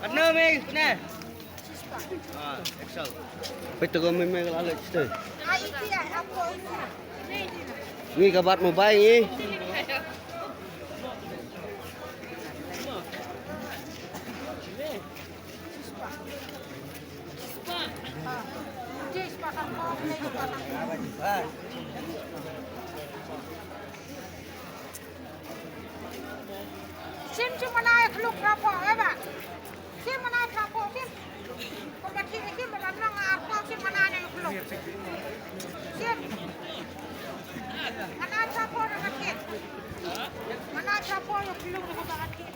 Partner Mei, benar. Excel. Betul kau memang lalat cerita. Itu ya, apa ini? Ni kabar mobile ni. Jis pakai kopi lagi pakai. Sim cuma naik keluk berapa, Eba? Sim mana berapa, Sim? Kompetisi Sim mana apa? Sim mana naik keluk? Sim mana berapa orang kit? Mana berapa orang keluk dengan kit?